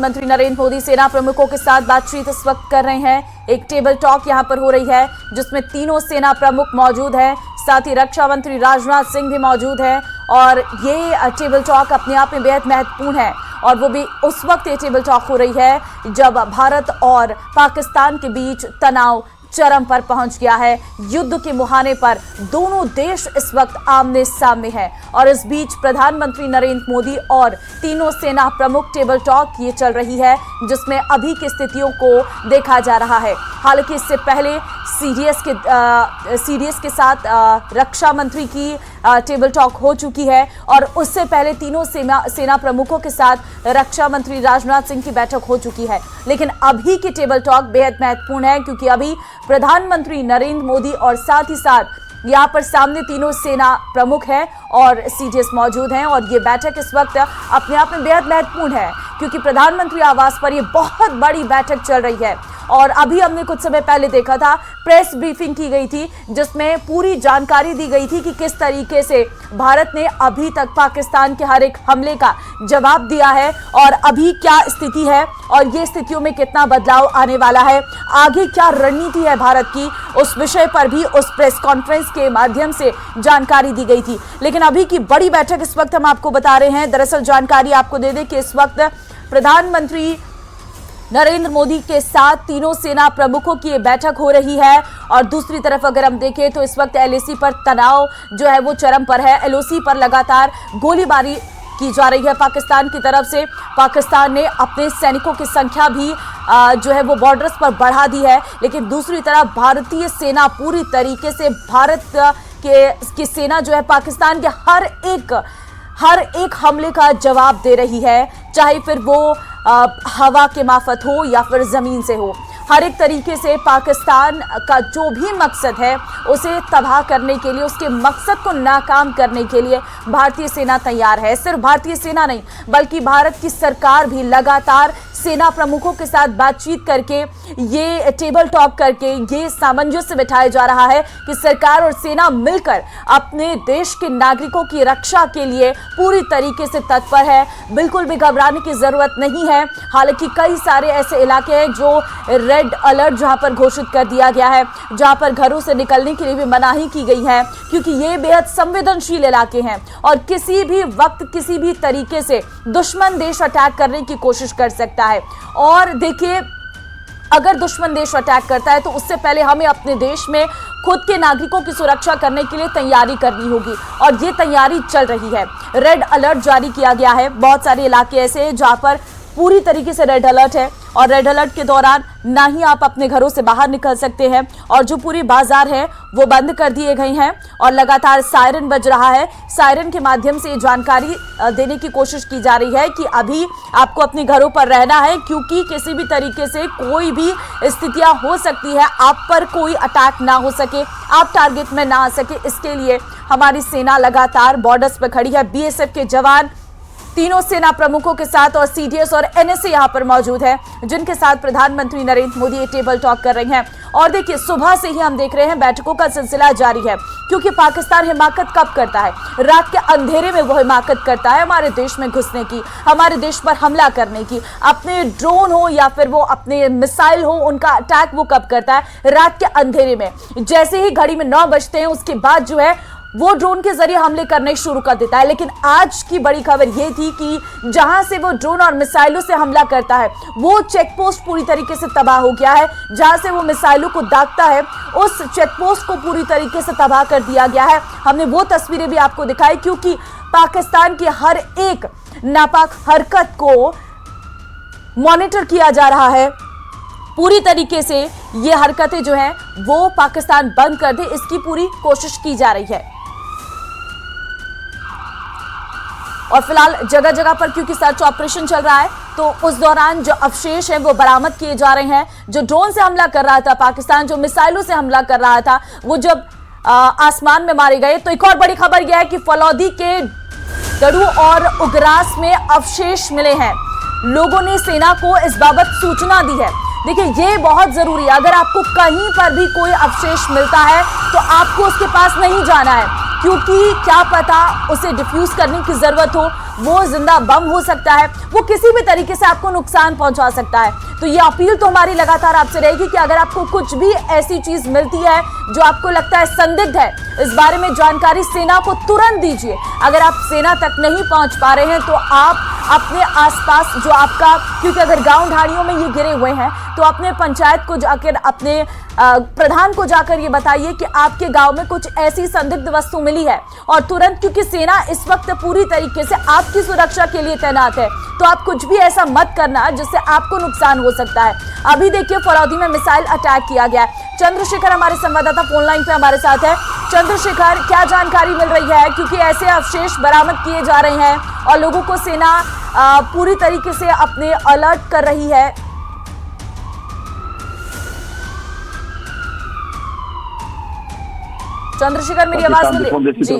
प्रधानमंत्री नरेंद्र मोदी सेना प्रमुखों के साथ बातचीत इस वक्त कर रहे हैं। एक टेबल टॉक यहां पर हो रही है जिसमें तीनों सेना प्रमुख मौजूद हैं, साथ ही रक्षा मंत्री राजनाथ सिंह भी मौजूद हैं। और ये टेबल टॉक अपने आप में बेहद महत्वपूर्ण है और वो भी उस वक्त ये टेबल टॉक हो रही है जब भारत और पाकिस्तान के बीच तनाव चरम पर पहुंच गया है। युद्ध के मुहाने पर दोनों देश इस वक्त आमने सामने हैं और इस बीच प्रधानमंत्री नरेंद्र मोदी और तीनों सेना प्रमुख टेबल टॉक ये चल रही है जिसमें अभी की स्थितियों को देखा जा रहा है। हालांकि इससे पहले सीडीएस के साथ रक्षा मंत्री की टेबल टॉक हो चुकी है और उससे पहले तीनों सेना प्रमुखों के साथ रक्षा मंत्री राजनाथ सिंह की बैठक हो चुकी है। लेकिन अभी की टेबल टॉक बेहद महत्वपूर्ण है क्योंकि अभी प्रधानमंत्री नरेंद्र मोदी और साथ ही साथ यहाँ पर सामने तीनों सेना प्रमुख हैं और सीडीएस मौजूद हैं और ये बैठक इस वक्त अपने आप में बेहद महत्वपूर्ण है क्योंकि प्रधानमंत्री आवास पर ये बहुत बड़ी बैठक चल रही है। और अभी हमने कुछ समय पहले देखा था, प्रेस ब्रीफिंग की गई थी जिसमें पूरी जानकारी दी गई थी कि किस तरीके से भारत ने अभी तक पाकिस्तान के हर एक हमले का जवाब दिया है और अभी क्या स्थिति है और ये स्थितियों में कितना बदलाव आने वाला है, आगे क्या रणनीति है भारत की, उस विषय पर भी उस प्रेस कॉन्फ्रेंस के माध्यम से जानकारी दी गई थी। लेकिन अभी की बड़ी बैठक इस वक्त हम आपको बता रहे हैं। दरअसल जानकारी आपको दे दें कि इस वक्त प्रधानमंत्री नरेंद्र मोदी के साथ तीनों सेना प्रमुखों की ये बैठक हो रही है और दूसरी तरफ अगर हम देखें तो इस वक्त एलएसी पर तनाव जो है वो चरम पर है। एलओसी पर लगातार गोलीबारी की जा रही है पाकिस्तान की तरफ से। पाकिस्तान ने अपने सैनिकों की संख्या भी जो है वो बॉर्डर्स पर बढ़ा दी है, लेकिन दूसरी तरफ भारतीय सेना पूरी तरीके से भारत की सेना जो है पाकिस्तान के हर एक हमले का जवाब दे रही है, चाहे फिर वो हवा के मार्फत हो या फिर जमीन से हो। हर एक तरीके से पाकिस्तान का जो भी मकसद है उसे तबाह करने के लिए, उसके मकसद को नाकाम करने के लिए भारतीय सेना तैयार है। सिर्फ भारतीय सेना नहीं बल्कि भारत की सरकार भी लगातार सेना प्रमुखों के साथ बातचीत करके, ये टेबल टॉक करके ये सामंजस्य बिठाया जा रहा है कि सरकार और सेना मिलकर अपने देश के नागरिकों की रक्षा के लिए पूरी तरीके से तत्पर है। बिल्कुल भी घबराने की जरूरत नहीं है। हालांकि कई सारे ऐसे इलाके हैं जो रेड अलर्ट जहां पर घोषित कर दिया गया है, जहां पर घरों से निकलने के लिए भी मनाही की गई है क्योंकि ये बेहद संवेदनशील इलाके हैं और किसी भी वक्त किसी भी तरीके से दुश्मन देश अटैक करने की कोशिश कर सकता है। और देखिए, अगर दुश्मन देश अटैक करता है तो उससे पहले हमें अपने देश में खुद के नागरिकों की सुरक्षा करने के लिए तैयारी करनी होगी और ये तैयारी चल रही है। रेड अलर्ट जारी किया गया है। बहुत सारे इलाके ऐसे हैं जहां पर पूरी तरीके से रेड अलर्ट है और रेड अलर्ट के दौरान ना ही आप अपने घरों से बाहर निकल सकते हैं और जो पूरी बाजार है वो बंद कर दिए गए हैं और लगातार सायरन बज रहा है। सायरन के माध्यम से जानकारी देने की कोशिश की जा रही है कि अभी आपको अपने घरों पर रहना है क्योंकि किसी भी तरीके से कोई भी स्थितियां हो सकती है, आप पर कोई अटैक ना हो सके, आप टारगेट में ना आ सके। इसके लिए हमारी सेना लगातार बॉर्डर्स पर खड़ी है। बीएसएफ के जवान तीनों सेना प्रमुखों के साथ और सीडीएस और एनएसए यहां पर मौजूद है जिनके साथ प्रधानमंत्री नरेंद्र मोदी ये टेबल टॉक कर रहे हैं। और देखिए, सुबह से ही हम देख रहे हैं बैठकों का सिलसिला जारी है क्योंकि पाकिस्तान हिमाकत कब करता है? रात के अंधेरे में वो हिमाकत करता है हमारे देश में घुसने की, हमारे देश पर हमला करने की। अपने ड्रोन हो या फिर वो अपने मिसाइल हो, उनका अटैक वो कब करता है? रात के अंधेरे में। जैसे ही घड़ी में 9 बजते हैं उसके बाद जो है वो ड्रोन के जरिए हमले करने शुरू कर देता है। लेकिन आज की बड़ी खबर ये थी कि जहां से वो ड्रोन और मिसाइलों से हमला करता है वो चेक पोस्ट पूरी तरीके से तबाह हो गया है। जहां से वो मिसाइलों को दागता है उस चेक पोस्ट को पूरी तरीके से तबाह कर दिया गया है। हमने वो तस्वीरें भी आपको दिखाई क्योंकि पाकिस्तान की हर एक नापाक हरकत को मॉनिटर किया जा रहा है। पूरी तरीके से ये हरकतें जो हैं वो पाकिस्तान बंद कर दे, इसकी पूरी कोशिश की जा रही है। और फिलहाल जगह जगह पर क्योंकि सर्च ऑपरेशन चल रहा है तो उस दौरान जो अवशेष हैं वो बरामद किए जा रहे हैं। जो ड्रोन से हमला कर रहा था पाकिस्तान, जो मिसाइलों से हमला कर रहा था, वो जब आसमान में मारे गए। तो एक और बड़ी खबर यह है कि फलौदी के गड़ू और उगरास में अवशेष मिले हैं। लोगों ने सेना को इस बाबत सूचना दी है। देखिए, ये बहुत जरूरी है। अगर आपको कहीं पर भी कोई अवशेष मिलता है तो आपको उसके पास नहीं जाना है क्योंकि क्या पता उसे डिफ्यूज करने की जरूरत हो, वो जिंदा बम हो सकता है, वो किसी भी तरीके से आपको नुकसान पहुंचा सकता है। तो ये अपील तो हमारी लगातार आपसे रहेगी कि अगर आपको कुछ भी ऐसी चीज मिलती है जो आपको लगता है संदिग्ध है, इस बारे में जानकारी सेना को तुरंत दीजिए। अगर आप सेना तक नहीं पहुंच पा रहे हैं तो आप अपने आसपास जो आपका, क्योंकि अगर गांव ढाणियों में ये गिरे हुए हैं तो अपने पंचायत को जाकर, अपने प्रधान को जाकर ये बताइए कि आपके गांव में कुछ ऐसी संदिग्ध वस्तु मिली है, और तुरंत, क्योंकि सेना इस वक्त पूरी तरीके से आपकी सुरक्षा के लिए तैनात है, तो आप कुछ भी ऐसा मत करना जिससे आपको नुकसान हो सकता है। अभी देखिए फरौदी में मिसाइल अटैक किया गया है। चंद्रशेखर हमारे संवाददाता फोन लाइन पे हमारे साथ है। चंद्रशेखर, क्या जानकारी मिल रही है, क्योंकि ऐसे अवशेष बरामद किए जा रहे हैं और लोगों को सेना पूरी तरीके से अपने अलर्ट कर रही है। चंद्रशेखर, मेरी आवाज मिल जी?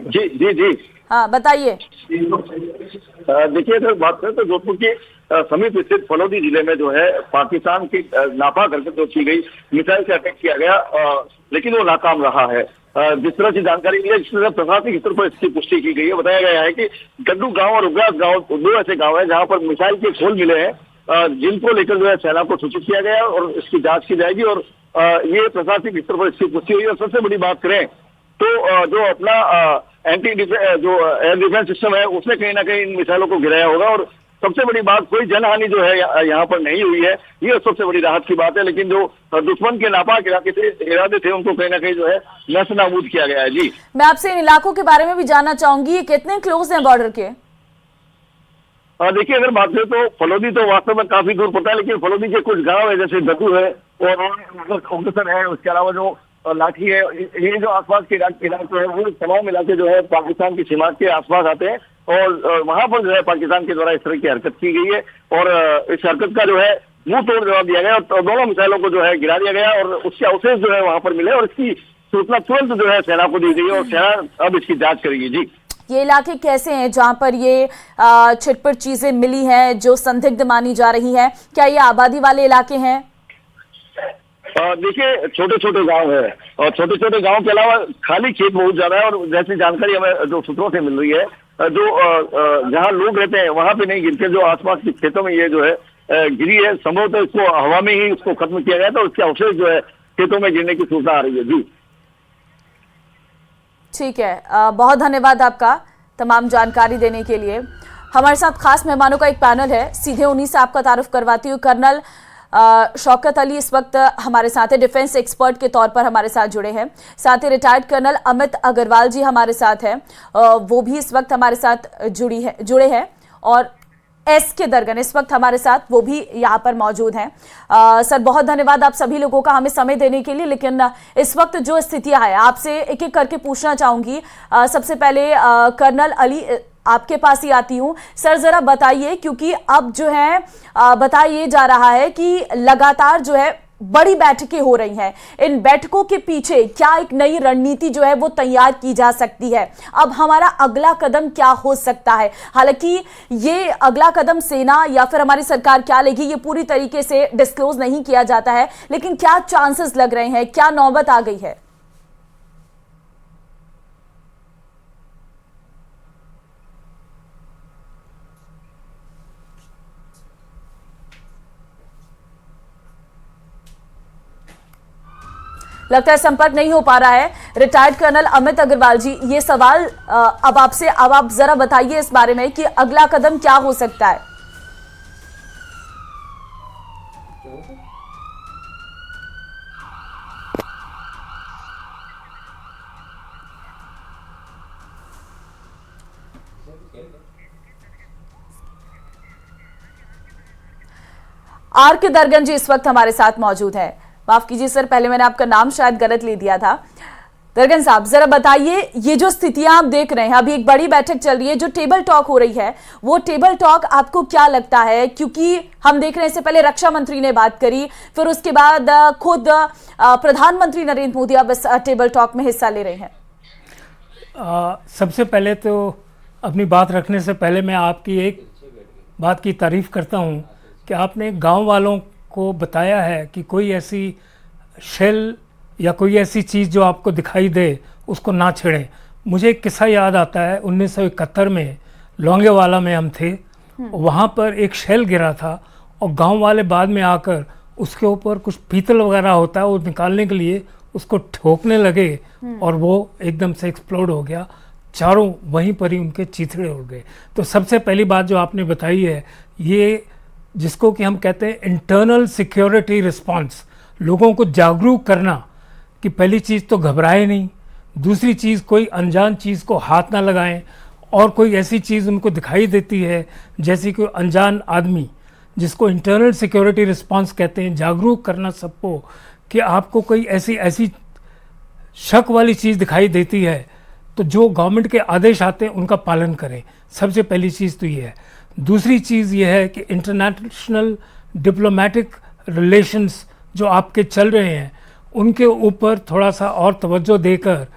जी जी जी हाँ, बताइए। देखिए, अगर बात करें तो जोधपुर के समीप स्थित फलौदी जिले में जो है पाकिस्तान की नापा करके जो की गई मिसाइल से अटैक किया गया, लेकिन वो नाकाम रहा है। जिस तरह की जानकारी मिली है, जिस तरह प्रशासनिक स्तर पर इसकी पुष्टि की गई है, बताया गया है कि गड्डू गांव और उग्रास गांव दो ऐसे गांव है जहां पर मिसाइल के खोल मिले हैं, जिनको लेकर जो है सेना को सूचित किया गया है और इसकी जांच की जाएगी। और ये प्रशासनिक स्तर पर इसकी पुष्टि हुई है। और सबसे बड़ी बात करें तो जो अपना एंटी जो एयर डिफेंस सिस्टम है उसने कहीं ना कहीं इन मिसाइलों को गिराया होगा। और सबसे बड़ी बात, कोई जनहानि जो है यहाँ पर नहीं हुई है, ये सबसे बड़ी राहत की बात है। लेकिन जो दुश्मन के नापाक इलाके से इरादे थे उनको कहीं ना कहीं जो है नष्ट नाबूद किया गया है। जी, मैं आपसे इन इलाकों के बारे में भी जानना चाहूंगी, ये कितने क्लोज हैं बॉर्डर के? देखिए, अगर बात करें तो फलौदी तो वास्तव में काफी दूर पड़ता है, लेकिन फलौदी के कुछ गांव है जैसे गड्डू है और ओगसर है, उसके अलावा जो लाठी है, ये जो आसपास के इलाके है वो तमाम इलाके जो है पाकिस्तान की सीमा के आसपास आते हैं। और वहां पर जो है पाकिस्तान के द्वारा इस तरह की हरकत की गई है और इस हरकत का जो है मुंह तोड़ जवाब दिया गया और दोनों मिसाइलों को जो है गिरा दिया गया और उसके अवशेष जो है वहां पर मिले और इसकी सूचना तुरंत जो है सेना को दी गई और सेना अब इसकी जांच करेगी। जी, ये इलाके कैसे हैं जहां पर ये छिटपुट चीजें मिली हैं जो संदिग्ध मानी जा रही हैं? क्या ये आबादी वाले इलाके हैं? देखिए, छोटे छोटे गांव है और छोटे छोटे गांव के अलावा खाली खेत बहुत ज्यादा है। और जैसी जानकारी हमें जो सूत्रों से मिल रही है, जो जहां लोग रहते हैं वहां पे नहीं गिरते, जो आसपास के खेतों में ये जो है गिरी है। संभवतः इसको हवा में ही इसको खत्म किया गया था और उसके अवशेष जो है खेतों में गिरने की सूचना आ रही है। जी, ठीक है, बहुत धन्यवाद आपका तमाम जानकारी देने के लिए। हमारे साथ खास मेहमानों का एक पैनल है, सीधे उन्हीं से आपका तारुफ करवाती हूँ। कर्नल शौकत अली इस वक्त हमारे साथ है, डिफेंस एक्सपर्ट के तौर पर हमारे साथ जुड़े हैं। साथ ही रिटायर्ड कर्नल अमित अग्रवाल जी हमारे साथ हैं, वो भी इस वक्त हमारे साथ जुड़े हैं। और SK दर्गन इस वक्त हमारे साथ, वो भी यहाँ पर मौजूद हैं। सर, बहुत धन्यवाद आप सभी लोगों का हमें समय देने के लिए। लेकिन इस वक्त जो स्थितियां हैं, आपसे एक एक करके पूछना चाहूंगी। सबसे पहले कर्नल अली, आपके पास ही आती हूँ। सर, जरा बताइए, क्योंकि अब जो है बताइए जा रहा है कि लगातार जो है बड़ी बैठकें हो रही हैं, इन बैठकों के पीछे क्या एक नई रणनीति जो है वो तैयार की जा सकती है? अब हमारा अगला कदम क्या हो सकता है? हालांकि ये अगला कदम सेना या फिर हमारी सरकार क्या लेगी ये पूरी तरीके से डिस्क्लोज नहीं किया जाता है, लेकिन क्या चांसेस लग रहे हैं, क्या नौबत आ गई है? लगता है संपर्क नहीं हो पा रहा है। रिटायर्ड कर्नल अमित अग्रवाल जी, ये सवाल अब आपसे, अब आप जरा बताइए इस बारे में कि अगला कदम क्या हो सकता है? RK दर्गन जी इस वक्त हमारे साथ मौजूद है। माफ कीजिए सर, पहले मैंने आपका नाम शायद गलत ले दिया था। दर्गन साहब, जरा बताइए, ये जो स्थितियां आप देख रहे हैं, अभी एक बड़ी बैठक चल रही है, जो टेबल टॉक हो रही है, वो टेबल टॉक आपको क्या लगता है? क्योंकि हम देख रहे हैं इससे पहले रक्षा मंत्री ने बात करी, फिर उसके बाद खुद प्रधानमंत्री नरेंद्र मोदी अब इस टेबल टॉक में हिस्सा ले रहे हैं। सबसे पहले तो अपनी बात रखने से पहले मैं आपकी एक बात की तारीफ करता हूँ कि आपने गाँव वालों को बताया है कि कोई ऐसी शेल या कोई ऐसी चीज़ जो आपको दिखाई दे उसको ना छेड़ें। मुझे एक किस्सा याद आता है, 1971 में लौंगेवाला में हम थे, वहाँ पर एक शेल गिरा था और गांव वाले बाद में आकर उसके ऊपर कुछ पीतल वगैरह होता है वो निकालने के लिए उसको ठोकने लगे और वो एकदम से एक्सप्लोड हो गया। चारों वहीं पर ही उनके चीथड़े उड़ गए। तो सबसे पहली बात जो आपने बताई है, ये जिसको कि हम कहते हैं इंटरनल सिक्योरिटी रिस्पांस, लोगों को जागरूक करना कि पहली चीज़ तो घबराए नहीं, दूसरी चीज़ कोई अनजान चीज़ को हाथ ना लगाएं, और कोई ऐसी चीज़ उनको दिखाई देती है जैसे कोई अनजान आदमी, जिसको इंटरनल सिक्योरिटी रिस्पांस कहते हैं, जागरूक करना सबको कि आपको कोई ऐसी शक वाली चीज़ दिखाई देती है तो जो गवर्नमेंट के आदेश आते हैं उनका पालन करें। सबसे पहली चीज़ तो ये है। दूसरी चीज़ ये है कि इंटरनेशनल डिप्लोमेटिक रिलेशंस जो आपके चल रहे हैं उनके ऊपर थोड़ा सा और तवज्जो देकर,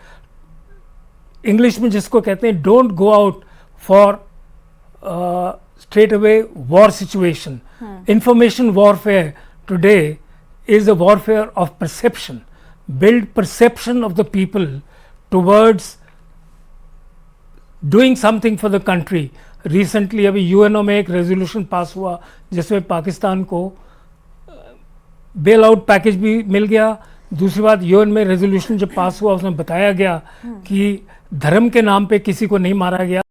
इंग्लिश में जिसको कहते हैं don't go out for straight away war situation. Information warfare today is a warfare of perception. Build perception of the people towards doing something for the country. Recently अभी यूएनओ में एक रेजोल्यूशन पास हुआ जिसमें पाकिस्तान को bail out package भी मिल गया। दूसरी बात, यूएन में रेजोल्यूशन जब पास हुआ उसमें बताया गया कि धर्म के नाम पे किसी को नहीं मारा गया।